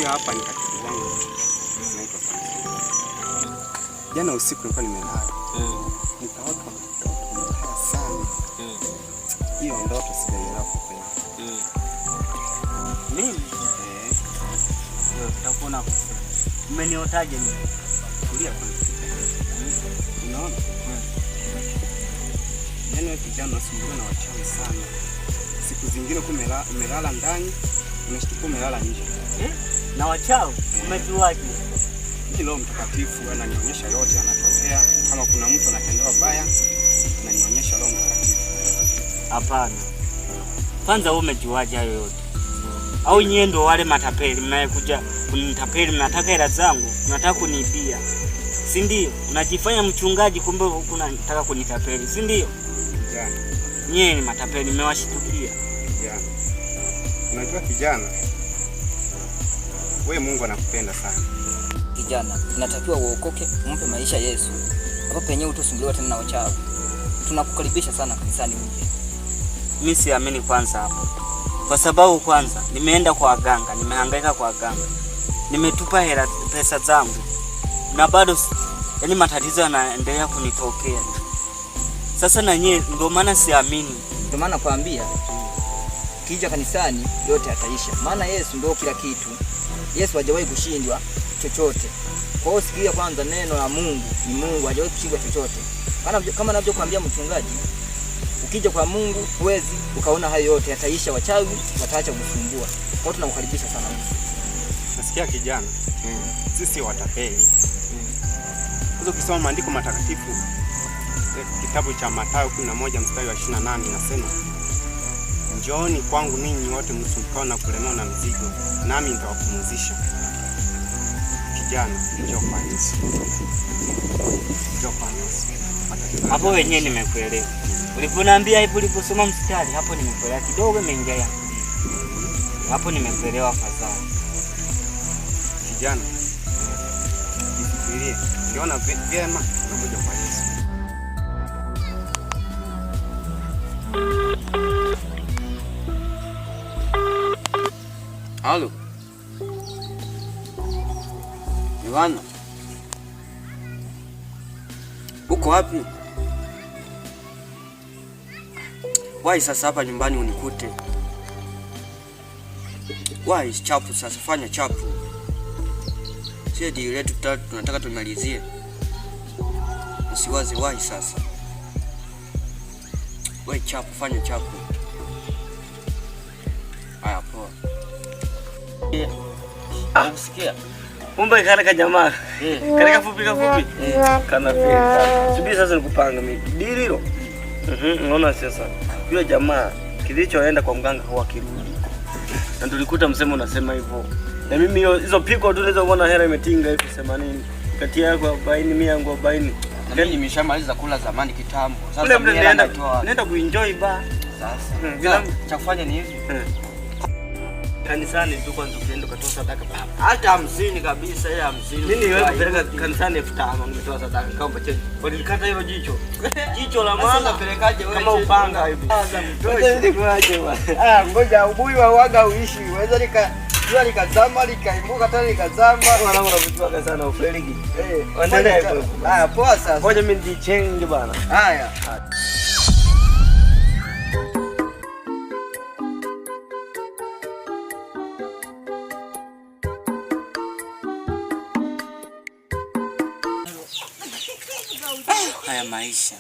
Huyu hapa ni katibu wangu. Naitwa Samson. Jana usiku nilikuwa nimelala. Nikaota ndoto mbaya sana. Hiyo ndoto sijaelewa kwa kweli. Mimi? Utakuona kwa sasa. Umeniotaje mimi? Kulia kwanza. Unaona? Jana wewe kijana unasumbuliwa na wachawi sana. Siku zingine umelala ndani, unashtuka umelala nje. Na wachawi? Umejuaje? Ni Roho Mtakatifu ananionyesha yote yanatokea. Kama kuna mtu anatendewa baya, ananionyesha Roho Mtakatifu. Hapana. Kwanza wewe umejuaje hayo yote? Au nyie ndio wale matapeli mnayekuja kunitapeli, mnataka hela zangu, mnataka kuniibia. Si ndio? Unajifanya mchungaji kumbe huku unataka kunitapeli, si ndio? Kijana. Nyie ni matapeli, mmewashitukia. Kijana. Unajua kijana, wewe Mungu anakupenda sana. Kijana, inatakiwa uokoke, umpe maisha Yesu. Hapo penyewe utasumbuliwa tena na wachawi. Tunakukaribisha sana kanisani uje. Mimi siamini kwanza hapo. Kwa sababu kwanza nimeenda kwa waganga, nimehangaika kwa waganga. Nimetupa hela pesa zangu. Na bado yani matatizo yanaendelea kunitokea. Sasa na nyie ndio maana siamini. Ndio maana nakwambia kija kanisani yote yataisha. Maana Yesu ndio kila kitu. Yesu hajawahi kushindwa chochote. Kwa hiyo sikia kwanza neno la Mungu, ni Mungu hajawahi kushindwa chochote. Kama ninavyokuambia mchungaji, ukija kwa Mungu huwezi ukaona hayo yote yataisha, wachawi wataacha kusumbua. Kwa hiyo tunakukaribisha sana. Nasikia kijana. Sisi watapeli. Hizo ukisoma maandiko matakatifu, kitabu cha Mathayo 11 mstari wa 28 inasema, njooni kwangu ninyi wote msumbukao na kulemewa na mzigo, nami nitawapumzisha. Kijana, njoo kwa Yesu. Njoo kwa Yesu. Hapo wenyewe nimekuelewa. Uliponiambia hivi, uliposoma mstari hapo nimekuelewa kidogo, imeingia ya. Hapo nimekuelewa fadhali. Kijana, jifikirie, ukiona vyema unakuja kwa Yesu. Halo. Ivana. Uko wapi? Wai sasa hapa nyumbani unikute. Wai chapu sasa, fanya chapu. Sio deal letu tunataka tumalizie. Usiwaze wai sasa. Wai chapu, fanya chapu. Haya poa. Usikia? Kumbe kana jamaa. Kana fupi. Kana pia. Subiri sasa nikupanga mimi. Dili hilo. Unaona sasa. Yule jamaa kilichoenda kwa mganga huwa kirudi. Na tulikuta msemo unasema hivyo. Na mimi hizo piko tu nilizoona hela imetinga hivi 80. Kati yako 40, mimi yangu 40. Na mimi nimeshamaliza kula zamani kitambo. Sasa mimi naenda kuenjoy ba. Sasa. Cha kufanya ni hivi. Kanisani tu kwanza ukienda kutoa sadaka hata 50 kabisa, yeye 50. Mimi niwewe kupeleka kanisani 5000 nimetoa sadaka kama cheche. Walikata hilo jicho la mwana. Sasa pelekaje wewe kama upanga hivi? Ngoja nikuache bwana. Ngoja ubuyu wa waga uishi. Waweza jua likazama likaibuka tena likazama. Mwanangu nakutuaga sana ufeliki. Endelea hivyo. Haya poa sasa. Ngoja mimi ndichange bwana. Haya. Haya maisha.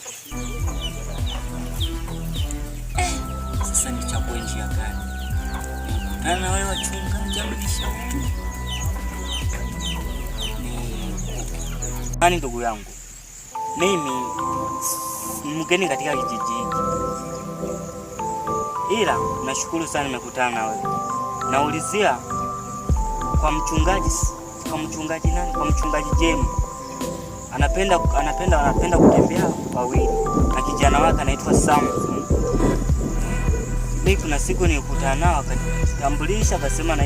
Sasa nichague njia gani? Na wewe wachungaji amlisha. Nani ndugu yangu? Mimi mgeni katika kijiji hiki. Ila nashukuru sana nimekutana na wewe. Naulizia kwa mchungaji nani? Kwa mchungaji Jemu. Anapenda kutembea wawili na kijana wake anaitwa Samson. Mimi kuna siku nilikutana nao akanitambulisha akasema na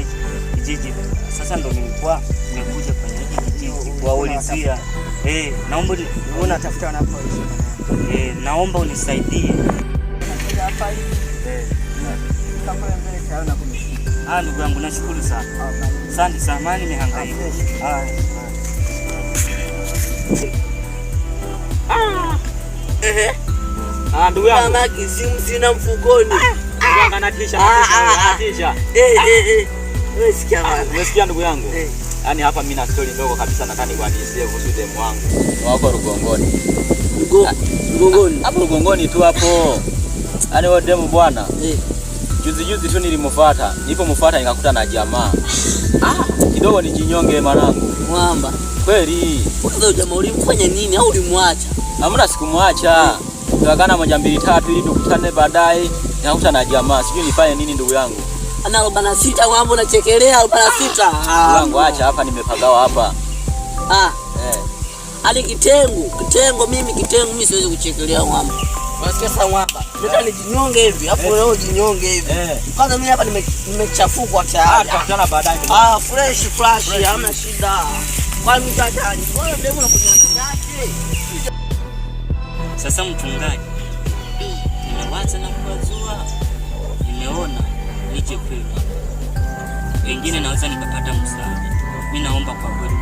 kijiji. Sasa ndo nilikuwa nimekuja kwenye kijiji kuwaulizia. Naomba unatafuta wanapoishi. Naomba unisaidie. Hapa hivi. Ukifika pale mbele tayari na kumshika. Ndugu yangu nashukuru sana. Asante sana, mani nihangaika. Ndugu yangu. Kama kisimu sina mfukoni. Anatisha. Wewe sikia bwana. Umesikia ndugu yangu? Yaani hapa mimi na story ndogo kabisa nataka nikuhadisie kuhusu demu wangu. Wako Rugongoni. Rugongoni. Hapo Rugongoni tu hapo. Yaani wewe demu bwana. Juzi tu nilimfuata. Nilipomfuata nikakuta na jamaa. Kidogo nijinyonge mwanangu. Mwamba. Kweli. Wewe jamaa ulimfanya nini au ulimwacha? Hamna sikumwacha. Tukakana 1 2 3 ili tukutane baadaye. Nikakuta na jamaa. Sijui nifanye nini ndugu yangu. Ana 46 mambo unachekelea 46. Wangu acha hapa nimepagawa hapa. Ali kitengo mimi siwezi kuchekelea mwamba. Unasikia sasa mwamba? Nataka nijinyonge hivi. Hapo leo jinyonge hivi. Kwanza mimi hapa nimechafukwa tayari. Tutakutana baadaye. Fresh, hamna shida. Kwa nini tatani? Wewe demu unakunyang'anyaje? Sasa mchungaji, nimewaza na kuwazua, nimeona nije kwenu. Wengine naweza nikapata msaada. Mimi naomba kwa kweli.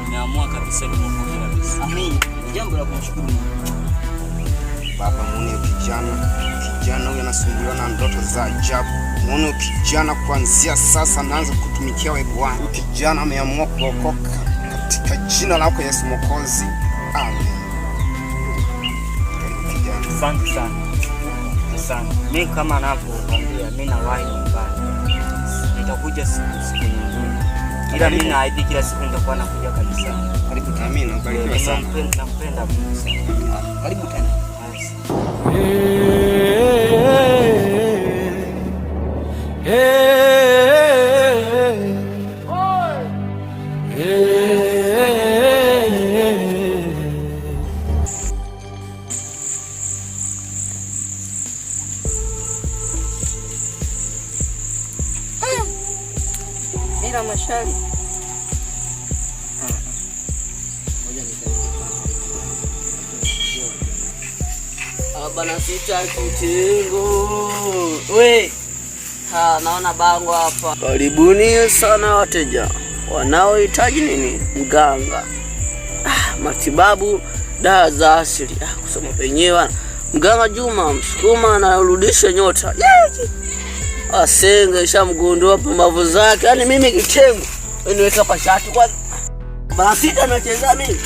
Nimeamua kabisa nimepokea kabisa. Amen. Ni jambo la kumshukuru Mungu. Baba, muone kijana huyu anasumbuliwa na ndoto za ajabu. Muone kijana kuanzia sasa anaanza kutumikia wewe Bwana. Kijana ameamua kuokoka katika jina lako Yesu Mwokozi. Amen. Asante sana. Mimi kama anapokuambia mimi nawahi nyumbani. Nitakuja siku nyingine. Ila mimi naahidi kila siku nitakuwa nakuja kanisani. Karibu tena, ubarikiwe sana. Nakupenda sana. Karibu tena. Mira mashali. Bana sita kitengo. We. Naona bango hapa. Karibuni sana wateja. Wanaohitaji nini? Mganga. Matibabu, dawa za asili. Kusoma penyewe. Mganga Juma Msukuma anarudisha nyota. Asenge shamgundua pumbavu zake. Yaani mimi kitengo. Niweka pashati kwa bana sita nacheza mimi.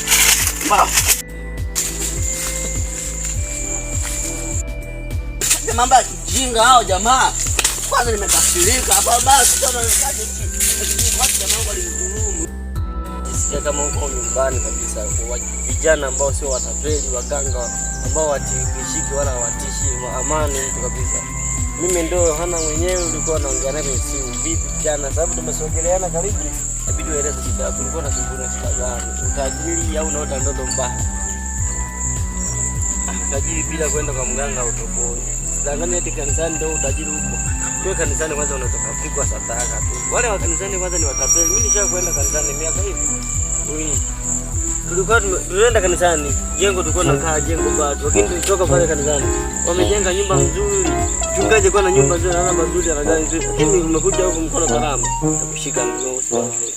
Mambo ya kijinga hao jamaa. Kwanza nimekasirika hapa basi kama nikaje watu jamaa walimdhulumu. Sisi kama huko nyumbani kabisa kwa vijana ambao sio watapeli, waganga ambao watishiki wala watishi wa amani kabisa. Mimi ndio hana mwenyewe ulikuwa naongea naye simu vipi jana sababu tumesogeleana karibu. Inabidi ueleze shida yako, ulikuwa unasumbua shida gani? Utajiri au unaota ndoto mbaya? Utajiri bila kwenda kwa mganga utoponi. Sidanganya eti kanisani ndio utajiri huko. Kwa kanisani kwanza unatoka kupigwa sadaka tu. Wale wa kanisani kwanza ni watapeli. Mimi nisha kwenda kanisani miaka hivi. Tulikuwa tunaenda kanisani, jengo tulikuwa tunakaa jengo bado. Lakini tulitoka pale kanisani. Wamejenga nyumba nzuri. Mchungaji kwa na nyumba nzuri na mazuri na gari nzuri. Lakini umekuja huko mkono salama. Nakushika ndio usiwaze.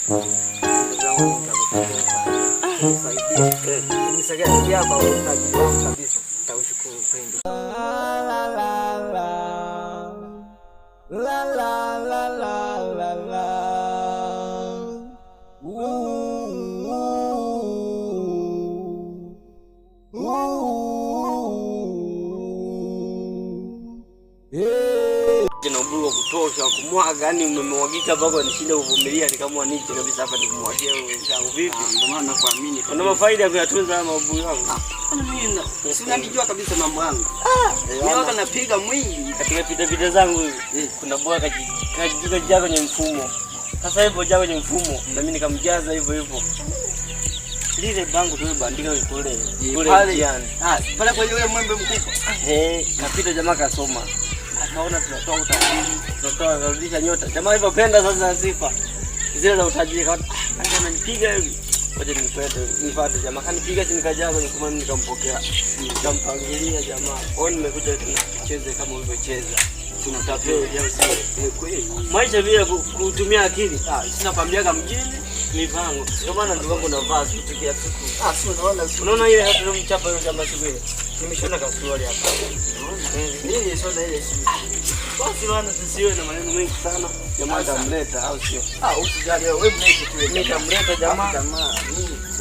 Nisaidia hapa utaji kabisa. Taushukuru upendo. La la la la la la. Jina mbulu kutosha kumwaga yani umemwagika mpaka nishinde kuvumilia nikamwa niche kabisa hapa nikumwagia wenzangu vipi? Ndio maana nakuamini. Kuna mafaida ya kuyatunza mabuyu yangu. Mimi si unanijua kabisa mambo yangu. Mimi waka napiga mwingi katika pita zangu hivi. Kuna bora kajijaza kwenye mfumo. Sasa hivyo jaza kwenye mfumo na mimi nikamjaza hivyo. Lile bango tulibandika kule. Pale yani. Pale kwa yule mwembe mkubwa. Kapita jamaa kasoma. Akaona tunatoa utajiri, tunarudisha nyota. Jamaa hivyo penda sasa sifa. Zile za utajiri kama ananipiga hivi. Ngoja nifuate jamaa. Kanipiga chini kajaza kwenye kumani nikampokea. Nikampangilia jamaa. Nimekuja tucheze kama ulivyocheza. si unatapeli au sio? Kweli. Maisha bila kutumia akili. Sina kwambiaga mjini. Mipango. Ndio maana ndugu yangu navaa suti kila siku. Si unaona Unaona ile hata mchapa yule shamba siku ile. Nimeshona kasuali hapa. nini sio ile suti. Basi bwana tusiwe na maneno mengi sana. Jamaa atamleta au sio? Usijali wewe mlete tu. Nitamleta jamaa.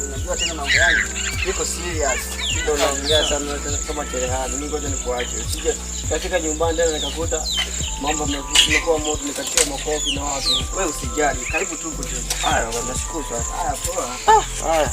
Unajua tena mambo yangu. Niko serious. Ndio naongea sana kama cherehani. Mimi ngoja nikuache. Usije katika nyumbani tena nikakuta mambo yamekuwa moto nikatia makofi na watu. Wewe usijali. Karibu tu huko tena. Haya, nashukuru sana. Haya poa. Haya.